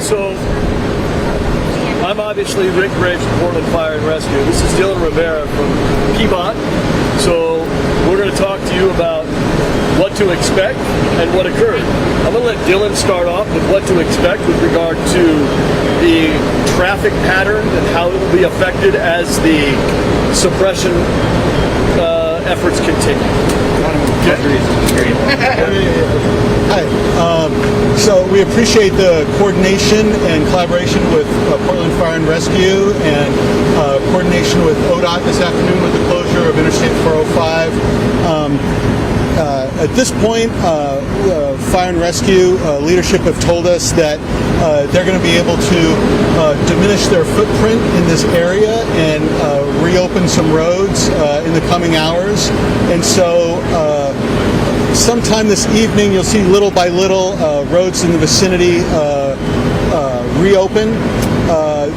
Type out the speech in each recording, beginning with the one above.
right, so I'm obviously Rick Graves from Portland Fire and Rescue. This is Dylan Rivera from PBOT. So we're going to talk to you about what to expect and what occurred. I'm going to let Dylan start off with what to expect with regard to the traffic pattern and how it will be affected as the suppression efforts continue. Hi. So we appreciate the coordination and collaboration with Portland Fire and Rescue and coordination with ODOT this afternoon with the closure of Interstate 405. At this point, Fire and Rescue leadership have told us that they're going to be able to diminish their footprint in this area and reopen some roads in the coming hours. And so sometime this evening, you'll see little by little roads in the vicinity reopen.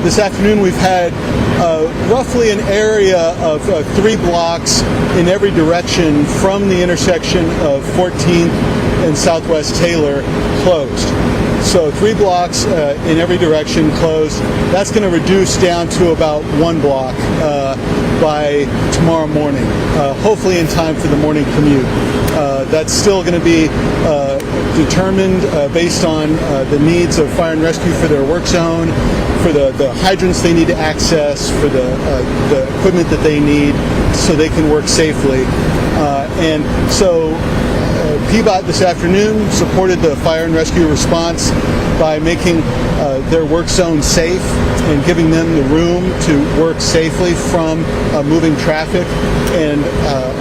This afternoon, we've had roughly an area of 3 blocks in every direction from the intersection of 14th and Southwest Taylor closed. So 3 blocks in every direction closed. That's going to reduce down to about 1 block by tomorrow morning, hopefully in time for the morning commute. That's still going to be determined based on the needs of Fire and Rescue for their work zone, for the hydrants they need to access, for the equipment that they need so they can work safely. And so PBOT this afternoon supported the Fire and Rescue response by making their work zone safe and giving them the room to work safely from moving traffic. And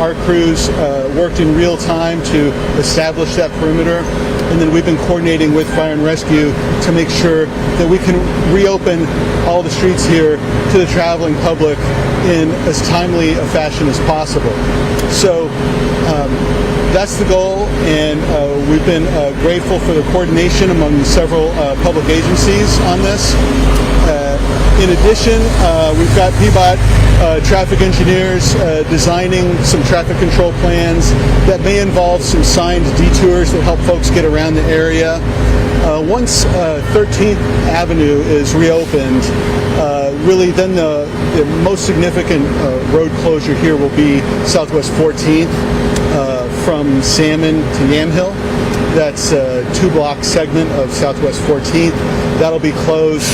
our crews worked in real time to establish that perimeter. And then we've been coordinating with Fire and Rescue to make sure that we can reopen all the streets here to the traveling public in as timely a fashion as possible. So that's the goal, and we've been grateful for the coordination among several public agencies on this. In addition, we've got PBOT traffic engineers designing some traffic control plans that may involve some signed detours that help folks get around the area. Once 13th Avenue is reopened, really then the most significant road closure here will be Southwest 14th from Salmon to Yamhill. That's a 2-block segment of Southwest 14th. That'll be closed.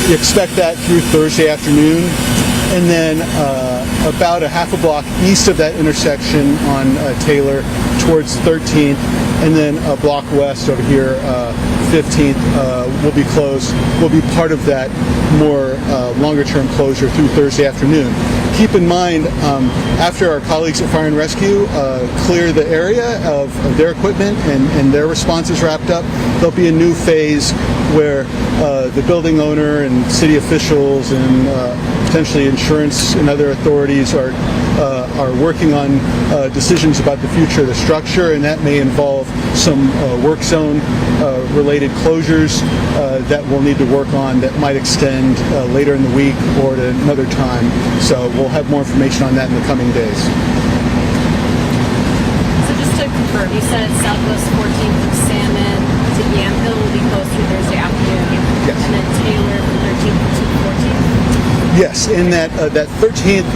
You expect that through Thursday afternoon. And then about a half a block east of that intersection on Taylor towards 13th, and then a block west over here, 15th, will be closed, will be part of that more longer-term closure through Thursday afternoon. Keep in mind, after our colleagues at Fire and Rescue clear the area of their equipment and their response is wrapped up, there'll be a new phase where the building owner and city officials and potentially insurance and other authorities are working on decisions about the future of the structure, and that may involve some work zone related closures that we'll need to work on that might extend later in the week or at another time. So we'll have more information on that in the coming days. So just to confirm, you said Southwest 14th from Salmon to Yamhill will be closed through Thursday afternoon. Yes. And then Taylor from 13th to 14th? Yes, in that 13th,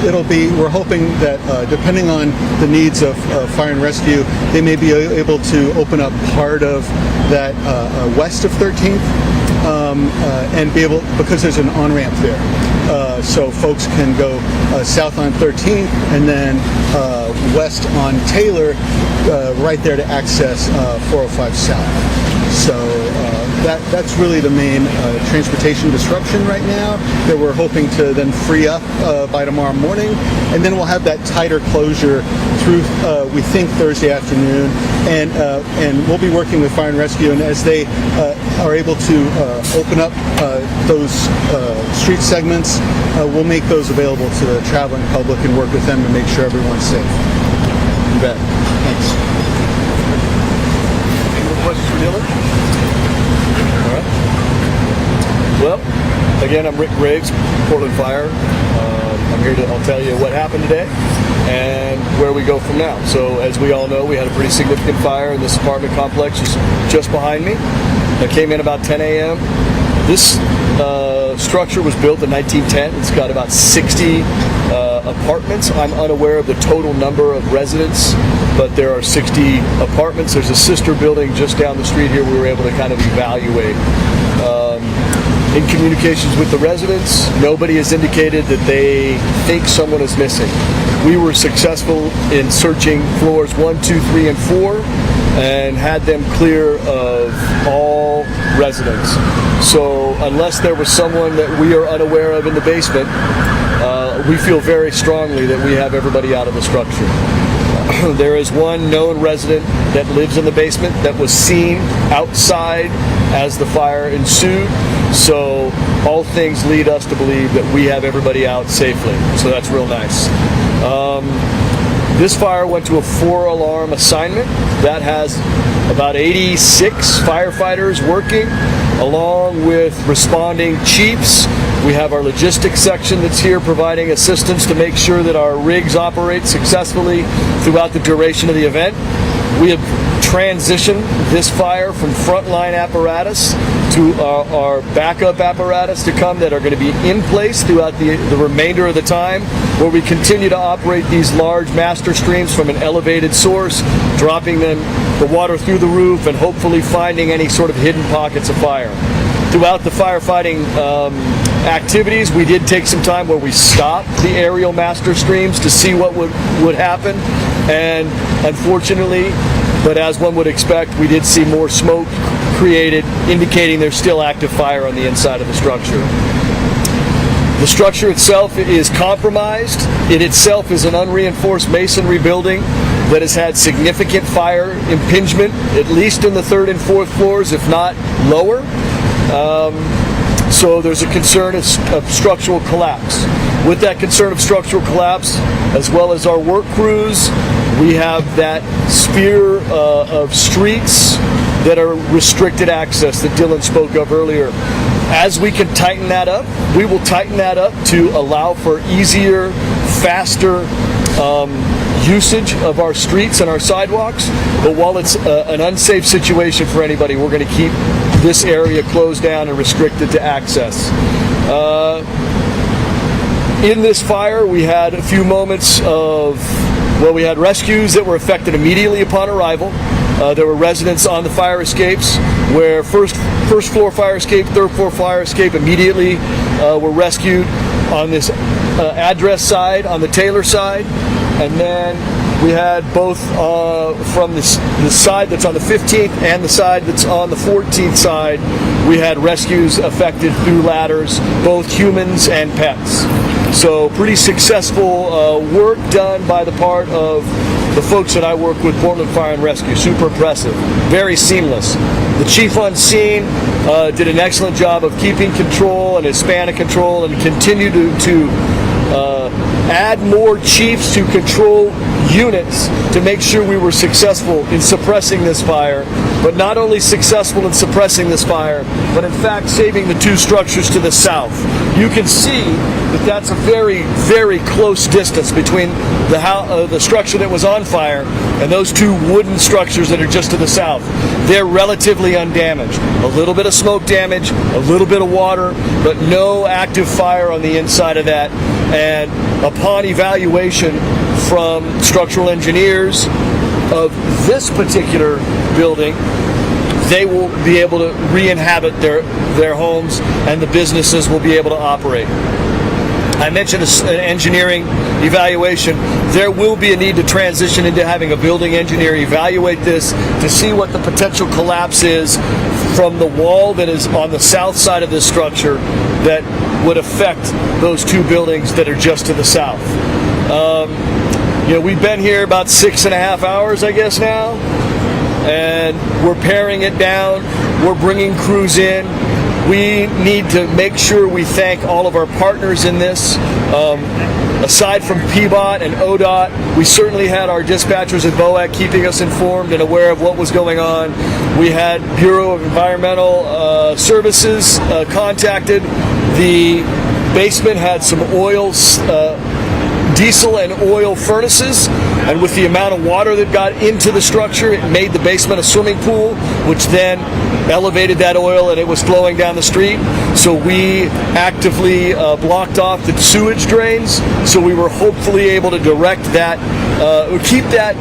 we're hoping that depending on the needs of Fire and Rescue, they may be able to open up part of that west of 13th and be able, because there's an on-ramp there. So folks can go south on 13th and then west on Taylor, right there to access 405 South. So that's really the main transportation disruption right now that we're hoping to then free up by tomorrow morning. And then we'll have that tighter closure through, we think, Thursday afternoon. And we'll be working with Fire and Rescue, and as they are able to open up those street segments, we'll make those available to the traveling public and work with them to make sure everyone's safe. You bet. Thanks. Any more questions for Dylan? All right. Well, again, I'm Rick Graves, Portland Fire. I'm here I'll tell you what happened today and where we go from now. So as we all know, we had a pretty significant fire in this apartment complex just behind me. I came in about 10 a.m. This structure was built in 1910. It's got about 60 apartments. I'm unaware of the total number of residents, but there are 60 apartments. There's a sister building just down the street here we were able to kind of evaluate. In communications with the residents, nobody has indicated that they think someone is missing. We were successful in searching floors 1, 2, 3, and 4 and had them clear of all residents. So unless there was someone that we are unaware of in the basement, we feel very strongly that we have everybody out of the structure. There is one known resident that lives in the basement that was seen outside as the fire ensued. So all things lead us to believe that we have everybody out safely. So that's real nice. This fire went to a 4-alarm assignment. That has about 86 firefighters working, along with responding chiefs. We have our logistics section that's here providing assistance to make sure that our rigs operate successfully throughout the duration of the event. We have transitioned this fire from frontline apparatus to our backup apparatus to come that are going to be in place throughout the remainder of the time, where we continue to operate these large master streams from an elevated source, dropping the water through the roof and hopefully finding any sort of hidden pockets of fire. Throughout the firefighting activities, we did take some time where we stopped the aerial master streams to see what would happen, and unfortunately, but as one would expect, we did see more smoke created, indicating there's still active fire on the inside of the structure. The structure itself is compromised. It itself is an unreinforced masonry building that has had significant fire impingement, at least in the 3rd and 4th floors, if not lower. So there's a concern of structural collapse. With that concern of structural collapse, as well as our work crews, we have that sphere of streets that are restricted access that Dylan spoke of earlier. As we can tighten that up, we will tighten that up to allow for easier, faster usage of our streets and our sidewalks. But while it's an unsafe situation for anybody, we're going to keep this area closed down and restricted to access. In this fire, we had a few moments of, we had rescues that were affected immediately upon arrival. There were residents on the fire escapes where first floor fire escape, 3rd floor fire escape immediately were rescued on this address side, on the Taylor side. And then we had both from the side that's on the 15th and the side that's on the 14th side, we had rescues affected through ladders, both humans and pets. So pretty successful work done by the part of the folks that I work with, Portland Fire and Rescue. Super impressive. Very seamless. The chief on scene did an excellent job of keeping control and his span of control, and continue to add more chiefs to control units to make sure we were successful in suppressing this fire. But not only successful in suppressing this fire, but in fact saving the 2 structures to the south. You can see that that's a very, very close distance between the structure that was on fire and those 2 wooden structures that are just to the south. They're relatively undamaged. A little bit of smoke damage, a little bit of water, but no active fire on the inside of that. And upon evaluation from structural engineers of this particular building, they will be able to re-inhabit their homes, and the businesses will be able to operate. I mentioned an engineering evaluation. There will be a need to transition into having a building engineer evaluate this to see what the potential collapse is from the wall that is on the south side of this structure that would affect those 2 buildings that are just to the south. We've been here about 6.5 hours, I guess now, and we're paring it down. We're bringing crews in. We need to make sure we thank all of our partners in this. Aside from PBOT and ODOT, we certainly had our dispatchers at BOAC keeping us informed and aware of what was going on. We had Bureau of Environmental Services contacted. The basement had some oil diesel and oil furnaces, and with the amount of water that got into the structure, it made the basement a swimming pool, which then elevated that oil and it was flowing down the street. So we actively blocked off the sewage drains, so we were hopefully able to direct that, keep that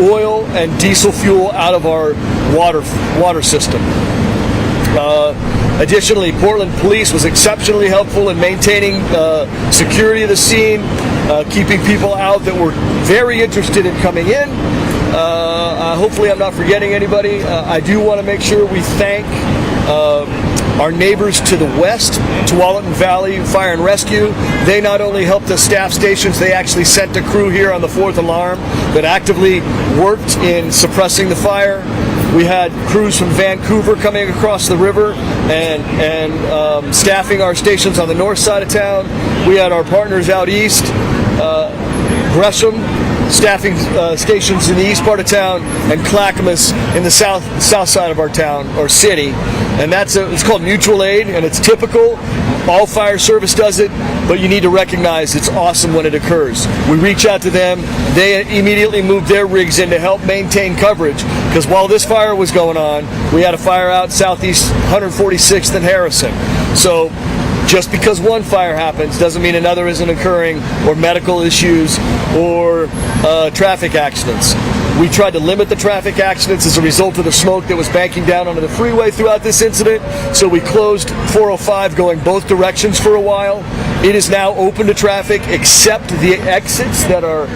oil and diesel fuel out of our water system. Additionally, Portland Police was exceptionally helpful in maintaining security of the scene, keeping people out that were very interested in coming in. Hopefully I'm not forgetting anybody. I do want to make sure we thank our neighbors to the west, Tualatin Valley Fire and Rescue. They not only helped us staff stations, they actually sent a crew here on the 4th alarm that actively worked in suppressing the fire. We had crews from Vancouver coming across the river and staffing our stations on the north side of town. We had our partners out east, Gresham, staffing stations in the east part of town, and Clackamas in the south side of our town or city. And it's called mutual aid, and it's typical. All fire service does it, but you need to recognize it's awesome when it occurs. We reach out to them. They immediately moved their rigs in to help maintain coverage, because while this fire was going on, we had a fire out southeast 146th and Harrison. So just because one fire happens doesn't mean another isn't occurring, or medical issues, or traffic accidents. We tried to limit the traffic accidents as a result of the smoke that was banking down onto the freeway throughout this incident. So we closed 405 going both directions for a while. It is now open to traffic except the exits that are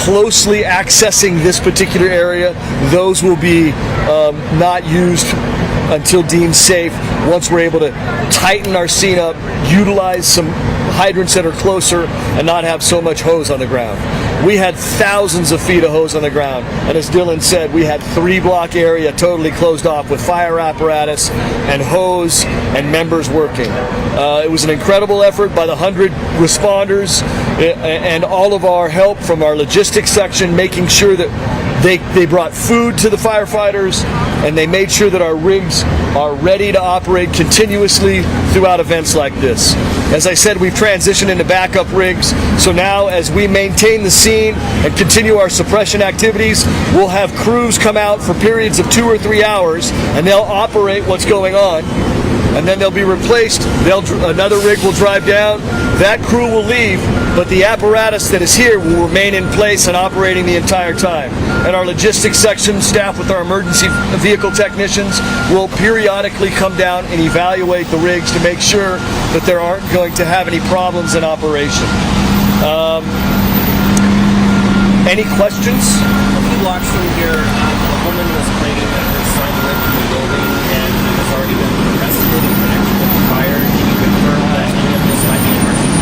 closely accessing this particular area. Those will be not used until deemed safe once we're able to tighten our scene up, utilize some hydrants that are closer, and not have so much hose on the ground. We had thousands of feet of hose on the ground, and as Dylan said, we had 3-block area totally closed off with fire apparatus and hose and members working. It was an incredible effort by the 100 responders and all of our help from our logistics section, making sure that they brought food to the firefighters, and they made sure that our rigs are ready to operate continuously throughout events like this. As I said, we've transitioned into backup rigs, so now as we maintain the scene and continue our suppression activities, we'll have crews come out for periods of 2 or 3 hours, and they'll operate what's going on, and then they'll be replaced. Another rig will drive down, that crew will leave, but the apparatus that is here will remain in place and operating the entire time. And our logistics section, staffed with our emergency vehicle technicians, will periodically come down and evaluate the rigs to make sure that there aren't going to have any problems in operation. Any questions? A few blocks from here, a woman was claiming that her son lived in the building and has already been arrested in connection with the fire. Can you confirm that any of this might be emergency?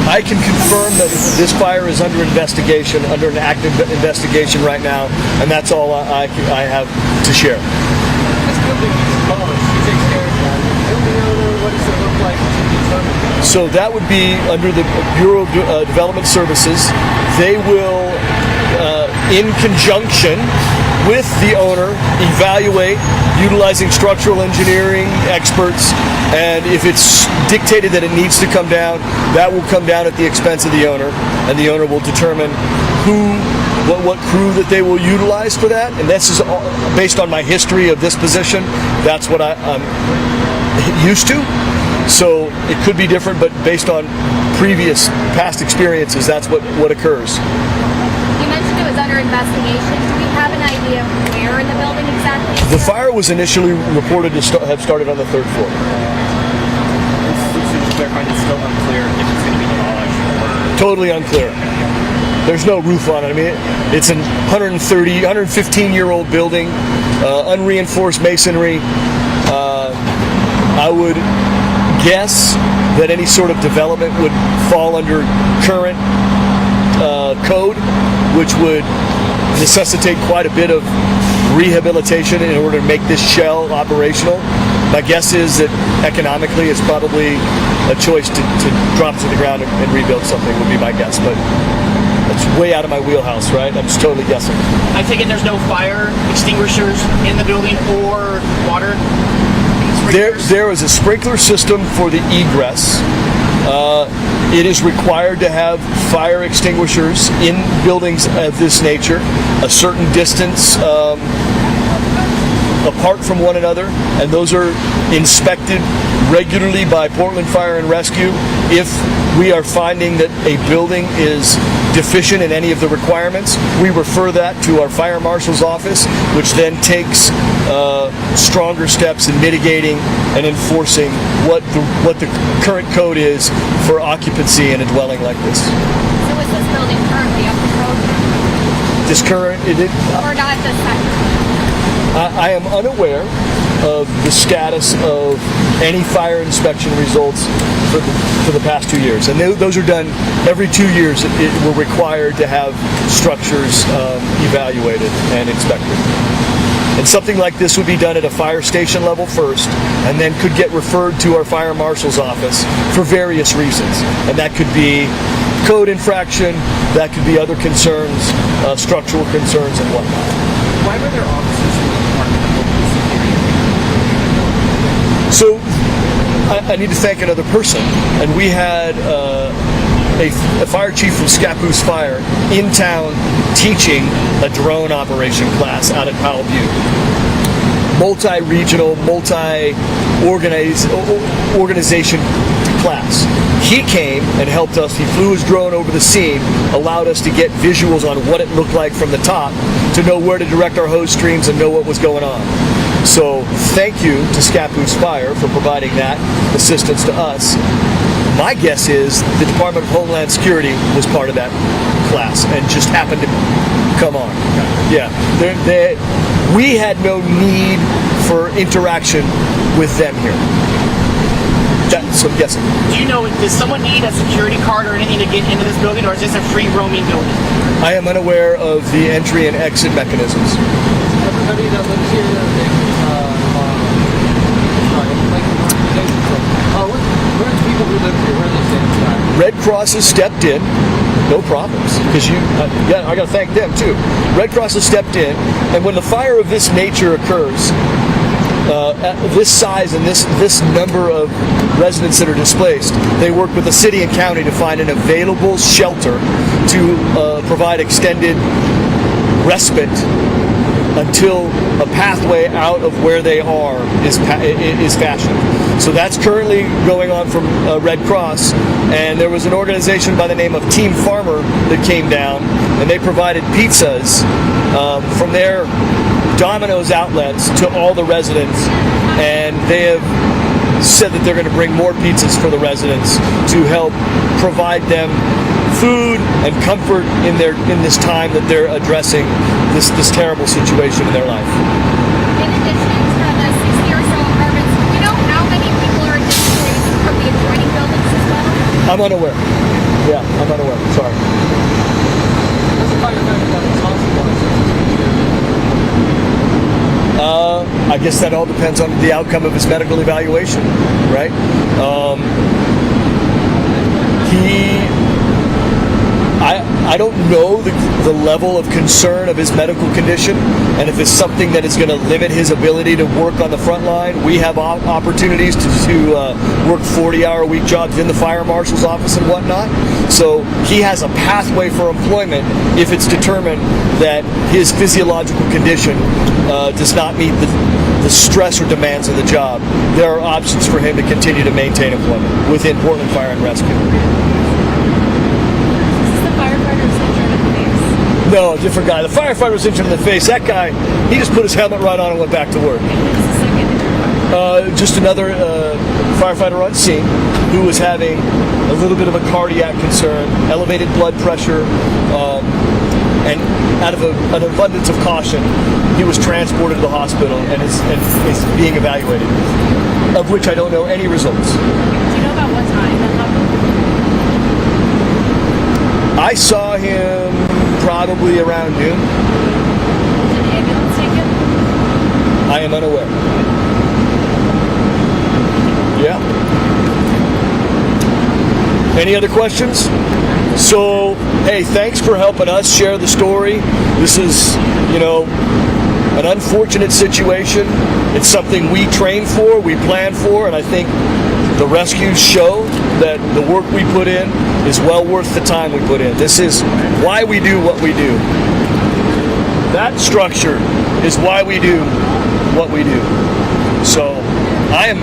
I can confirm that this fire is under investigation, under an active investigation right now, and that's all I have to share. What does it look like? So that would be under the Bureau of Development Services. They will, in conjunction with the owner, evaluate utilizing structural engineering experts, and if it's dictated that it needs to come down, that will come down at the expense of the owner, and the owner will determine what crew that they will utilize for that. And this is all based on my history of this position. That's what I'm used to. So it could be different, but based on past experiences, that's what occurs. You mentioned it was under investigation. Do we have an idea where in the building exactly? The fire was initially reported to have started on the 3rd floor. To clarify, it's still unclear if it's going to be demolished or... Totally unclear. There's no roof on it. I mean, it's a 115-year-old building, unreinforced masonry. I would guess that any sort of development would fall under current code, which would necessitate quite a bit of rehabilitation in order to make this shell operational. My guess is that economically it's probably a choice to drop to the ground and rebuild something would be my guess, but that's way out of my wheelhouse, right? I'm just totally guessing. I take it there's no fire extinguishers in the building or water? There is a sprinkler system for the egress. It is required to have fire extinguishers in buildings of this nature, a certain distance apart from one another, and those are inspected regularly by Portland Fire and Rescue. If we are finding that a building is deficient in any of the requirements, we refer that to our fire marshal's office, which then takes stronger steps in mitigating and enforcing what the current code is for occupancy in a dwelling like this. So is this building currently up to code? Or not this time? I am unaware of the status of any fire inspection results for the past 2 years. And those are done every 2 years. We're required to have structures evaluated and inspected. And something like this would be done at a fire station level first, and then could get referred to our fire marshal's office for various reasons. And that could be code infraction, that could be other concerns, structural concerns and whatnot. Why were there officers in the Department of Homeland Security? So I need to thank another person, and we had a fire chief from Scappoose Fire in town teaching a drone operation class out at Powell Butte. Multi-regional, multi-organization class. He came and helped us. He flew his drone over the scene, allowed us to get visuals on what it looked like from the top, to know where to direct our hose streams and know what was going on. So thank you to Scappoose Fire for providing that assistance to us. My guess is the Department of Homeland Security was part of that class and just happened to come on. Yeah, we had no need for interaction with them here. So I'm guessing. Do you know, does someone need a security card or anything to get into this building, or is this a free roaming building? I am unaware of the entry and exit mechanisms. Everybody that lives here, where are the people who live here? Where are they staying? Red Cross has stepped in, no problems, because I got to thank them too. Red Cross has stepped in, and when the fire of this nature occurs, at this size and this number of residents that are displaced, they work with the city and county to find an available shelter to provide extended respite until a pathway out of where they are is fashioned. So that's currently going on from Red Cross, and there was an organization by the name of Team Farmer that came down, and they provided pizzas from their Domino's outlets to all the residents, and they have said that they're going to bring more pizzas for the residents to help provide them food and comfort in this time that they're addressing this terrible situation in their life. In addition to the 60 or so apartments, do we know how many people are displaced from the adjoining buildings as well? I'm unaware. Yeah, I'm unaware. Sorry. What's the firefighter that was hospitalized? I guess that all depends on the outcome of his medical evaluation, right? I don't know the level of concern of his medical condition, and if it's something that is going to limit his ability to work on the front line. We have opportunities to work 40-hour-a-week jobs in the fire marshal's office and whatnot. So he has a pathway for employment if it's determined that his physiological condition does not meet the stress or demands of the job. There are options for him to continue to maintain employment within Portland Fire and Rescue. No, different guy. The firefighter was injured in the face. That guy, he just put his helmet right on and went back to work. Just another firefighter on scene who was having a little bit of a cardiac concern, elevated blood pressure, and out of an abundance of caution, he was transported to the hospital and is being evaluated, of which I don't know any results. Do you know about what time that happened? I saw him probably around noon. Did the ambulance take him? I am unaware. Yeah. Any other questions? So, hey, thanks for helping us share the story. This is, an unfortunate situation. It's something we train for, we plan for, and I think the rescues show that the work we put in is well worth the time we put in. This is why we do what we do. That structure is why we do what we do. So I am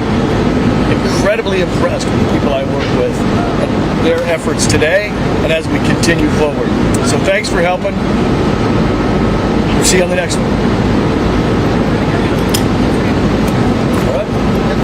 incredibly impressed with the people I work with and their efforts today and as we continue forward. So thanks for helping. We'll see you on the next one.